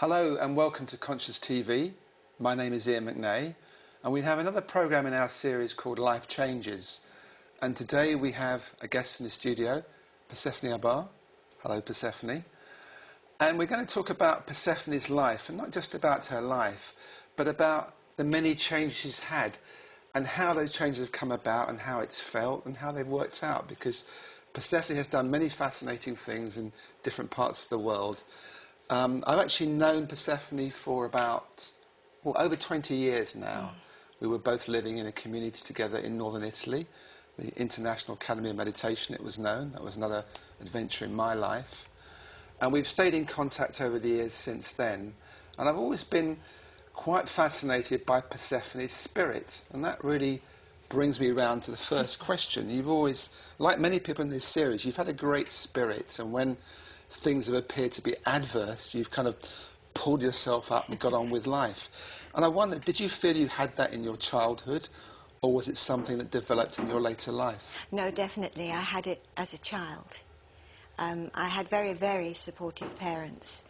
Hello and welcome to Conscious TV. My name is Iain McNay and we have another programme in our series called Life Changes. And today we have a guest in the studio, Persephone Arbour. Hello Persephone. And we're going to talk about Persephone's life, and not just about her life, but about the many changes she's had and how those changes have come about and how it's felt and how they've worked out, because Persephone has done many fascinating things in different parts of the world. I've actually known Persephone for about, over 20 years now. We were both living in a community together in northern Italy, the International Academy of Meditation, it was known. That was another adventure in my life. And we've stayed in contact over the years since then. And I've always been quite fascinated by Persephone's spirit. And that really brings me around to the first question. You've always, like many people in this series, you've had a great spirit. And when things have appeared to be adverse, you've kind of pulled yourself up and got on with life. And I wonder, did you feel you had that in your childhood, or was it something that developed in your later life? No, definitely. I had it as a child. I had very, very supportive parents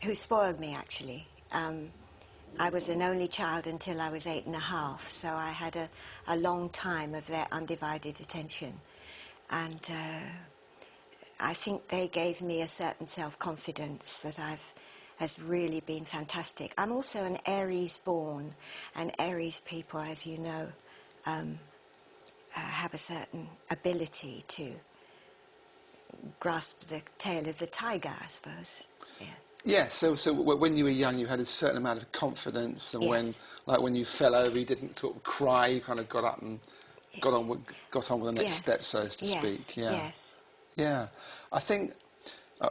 who spoiled me, actually. I was an only child until I was 8.5, so I had a long time of their undivided attention. And I think they gave me a certain self-confidence that has really been fantastic. I'm also an Aries born, and Aries people, as you know, have a certain ability to grasp the tail of the tiger, I suppose. Yeah. Yeah, so when you were young, you had a certain amount of confidence, and Yes. when you fell over, you didn't sort of cry, you kind of got up and got on with the next Yes. step, so to speak. Yeah. Yes. Yeah, I think,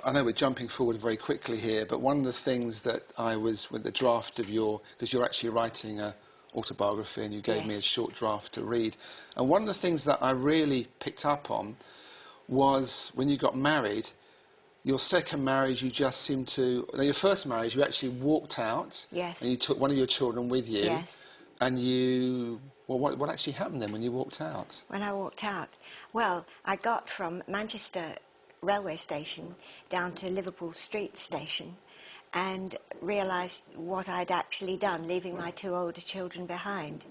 I know we're jumping forward very quickly here, but one of the things that I was, with the draft of because you're actually writing an autobiography and you gave me a short draft to read, and one of the things that I really picked up on was when you got married, your second marriage, you just seemed to, your first marriage, you actually walked out. Yes. And you took one of your children with you. Yes. And you, well, what actually happened then when you walked out? When I walked out, well, I got from Manchester railway station down to Liverpool Street station and realised what I'd actually done, leaving my 2 older children behind.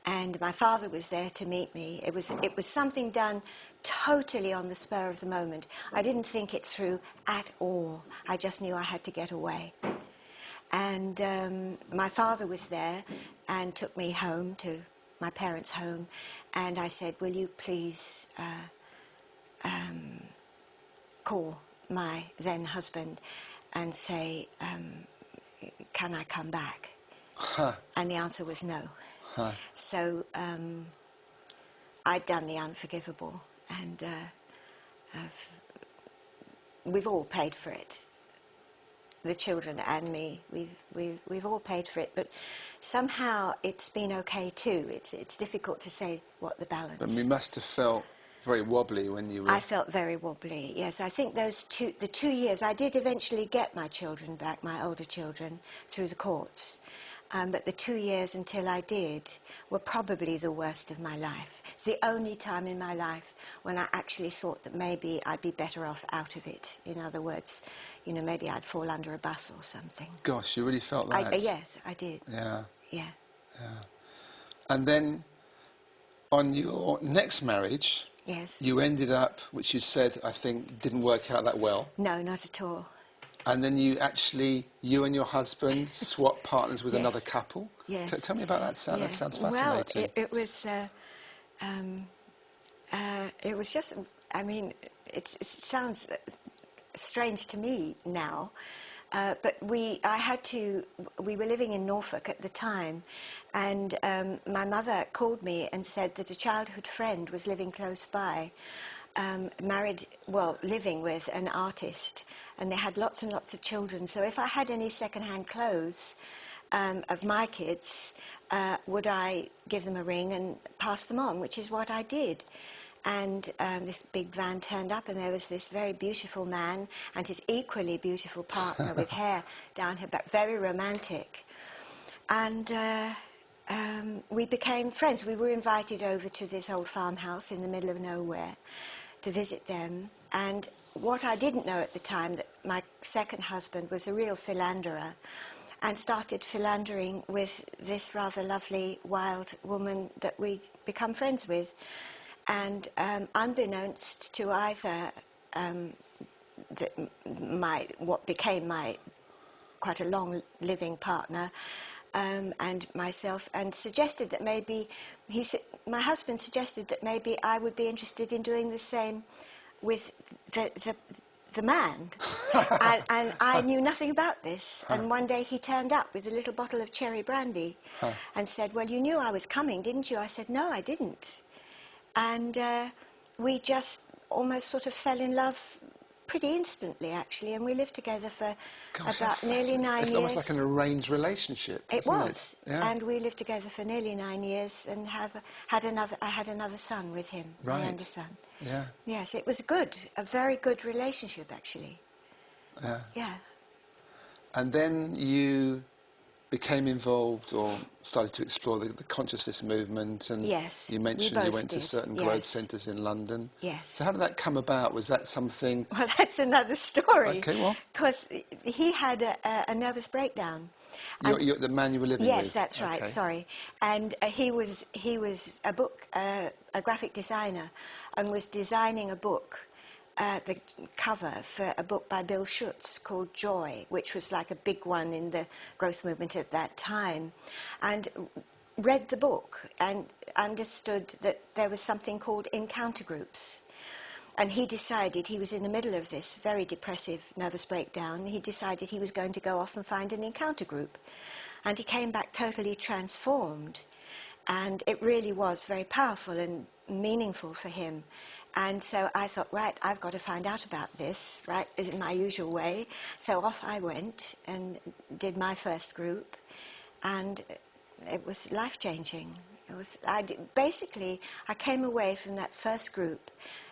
And my father was there to meet me. It was something done totally on the spur of the moment. I didn't think it through at all. I just knew I had to get away. And my father was there and took me home, to my parents' home, and I said, will you please call my then husband and say, can I come back? Huh. And the answer was no. Huh. So I'd done the unforgivable, and we've all paid for it. The children and me, we've all paid for it, but somehow it's been okay too. It's difficult to say what the balance. But you must have felt very wobbly when you were. I felt very wobbly. Yes, I think the 2 years. I did eventually get my children back, my older children, through the courts. But the 2 years until I did were probably the worst of my life. It's the only time in my life when I actually thought that maybe I'd be better off out of it. In other words, maybe I'd fall under a bus or something. Gosh, you really felt that? Yes, I did. Yeah. Yeah. Yeah. And then on your next marriage, yes, you ended up, which you said, I think, didn't work out that well. No, not at all. And then you and your husband swapped partners with another couple? Yes. Tell me about that. That sounds fascinating. Well, it was just, I mean, it sounds strange to me now, but we were living in Norfolk at the time, and my mother called me and said that a childhood friend was living close by, living with an artist, and they had lots and lots of children. So if I had any second-hand clothes of my kids, would I give them a ring and pass them on, which is what I did. And this big van turned up, and there was this very beautiful man and his equally beautiful partner with hair down her back, very romantic. And we became friends. We were invited over to this old farmhouse in the middle of nowhere to visit them. And what I didn't know at the time, that my second husband was a real philanderer, and started philandering with this rather lovely wild woman that we'd become friends with. And unbeknownst to either what became my quite a long living partner and myself, and suggested that maybe my husband suggested that maybe I would be interested in doing the same with the man. and I knew nothing about this. And one day he turned up with a little bottle of cherry brandy and said, "Well, you knew I was coming, didn't you?" I said, "No, I didn't." And we just almost sort of fell in love pretty instantly, actually, and we lived together for about nearly 9 years. It's almost like an arranged relationship, isn't it? It was, and we lived together for nearly 9 years, and I had another son with him, my younger son. Yeah. Yes, it was a very good relationship, actually. Yeah. Yeah. And then you became involved or started to explore the consciousness movement, and yes, you mentioned you went to certain growth centres in London. Yes. So how did that come about? Was that something... Well, that's another story. Okay, well... Because he had a nervous breakdown. The man you were living with? Yes, that's right, sorry. And he was a graphic designer, and was designing a book, the cover for a book by Bill Schutz called Joy, which was like a big one in the growth movement at that time, and read the book and understood that there was something called encounter groups. And he decided, he was in the middle of this very depressive nervous breakdown, he decided he was going to go off and find an encounter group. And he came back totally transformed. And it really was very powerful and meaningful for him. And so I thought, right, I've got to find out about this, right, in my usual way. So off I went and did my first group, and it was life-changing. Basically, I came away from that first group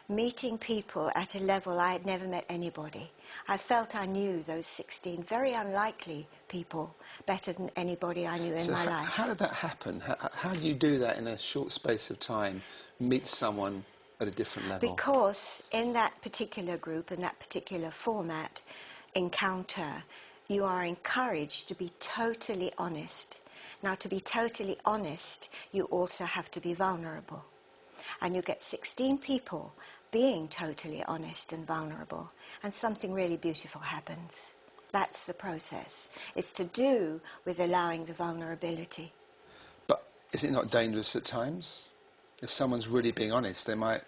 meeting people at a level I had never met anybody. I felt I knew those 16 very unlikely people better than anybody I knew in my life. How did that happen? How do you do that in a short space of time, meet someone at a different level? Because in that particular group, in that particular format, encounter, you are encouraged to be totally honest. Now, to be totally honest, you also have to be vulnerable. And you get 16 people being totally honest and vulnerable, and something really beautiful happens. That's the process. It's to do with allowing the vulnerability. But is it not dangerous at times? If someone's really being honest, they might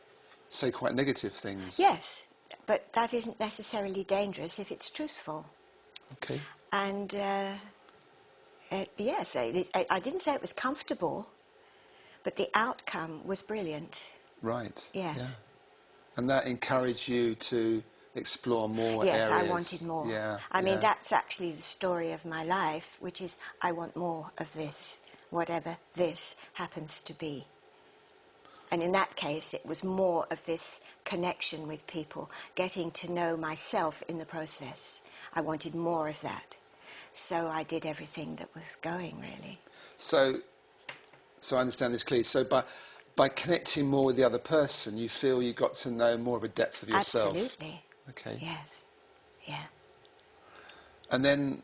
say quite negative things. Yes, but that isn't necessarily dangerous if it's truthful. Okay. And yes, I didn't say it was comfortable, but the outcome was brilliant. Right. Yes. Yeah. And that encouraged you to explore more areas. Yes, I wanted more. Yeah. I mean, that's actually the story of my life, which is I want more of this, whatever this happens to be. And in that case, it was more of this connection with people, getting to know myself in the process. I wanted more of that. So I did everything that was going, really. So I understand this clearly. So by connecting more with the other person, you feel you got to know more of a depth of yourself? Absolutely. Okay. Yes. Yeah. And then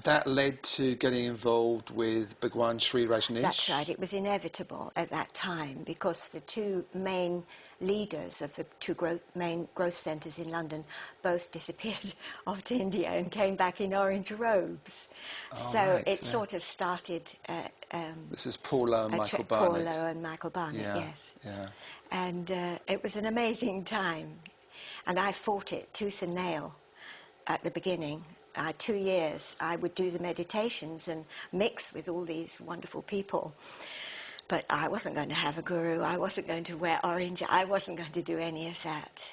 that led to getting involved with Bhagwan Shree Rajneesh? That's right. It was inevitable at that time because the two main leaders of the two main growth centres in London both disappeared off to India and came back in orange robes. Sort of started... this is Paulo and Michael Barnett. Paulo and Michael Barnett, yes. Yeah. And it was an amazing time. And I fought it tooth and nail at the beginning. 2 years I would do the meditations and mix with all these wonderful people. But I wasn't going to have a guru. I wasn't going to wear orange. I wasn't going to do any of that.